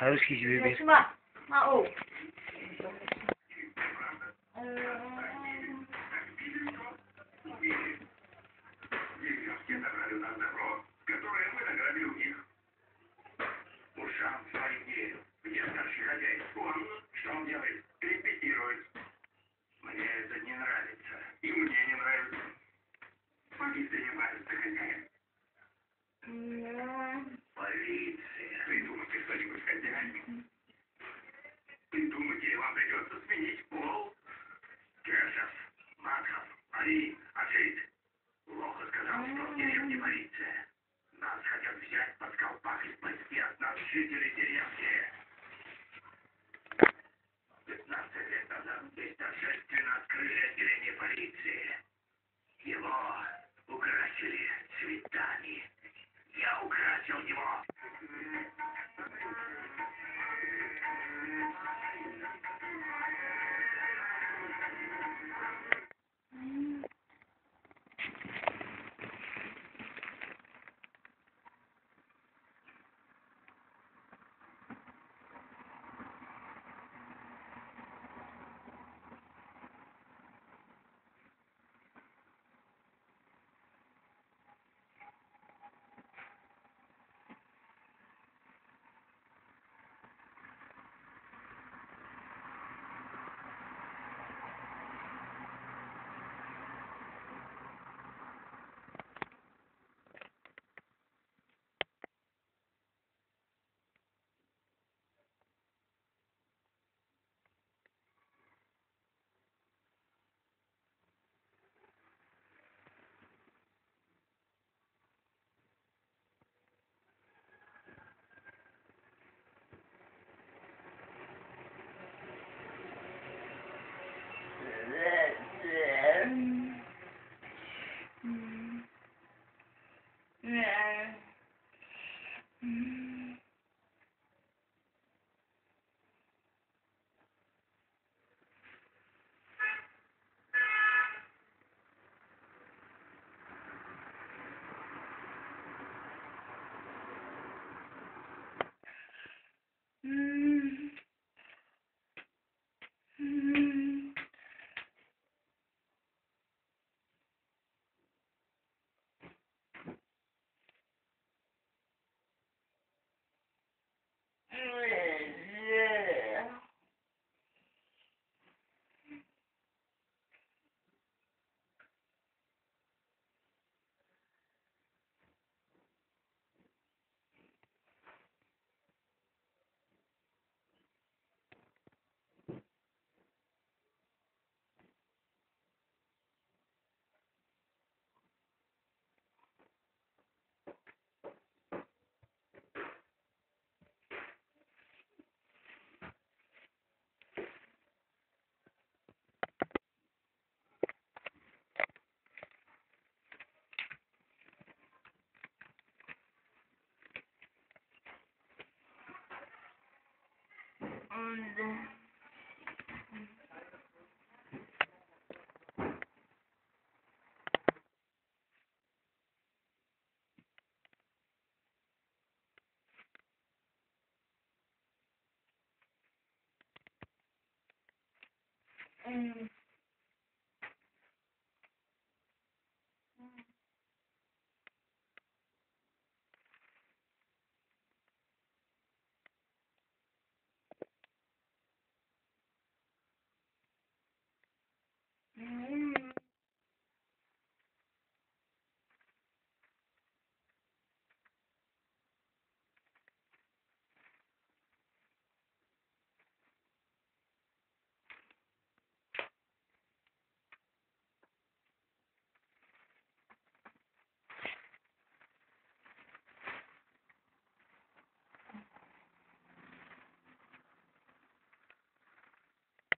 Rus gibi bir. Yaşıma. Ha o. Мне это не нравится. И мне не нравится. Они занимаются хозяин. Полиция. Придумайте что-нибудь, хозяин. Придумайте, или вам придется сменить пол. Кешев, Маков, Али, Африт. Плохо сказал, что в деревне полиция. Нас хотят взять под колпак и спасти от нас жителей деревни. 15 лет назад здесь торжественно открыли отделение полиции. Его украсили цветами. Я украсил его.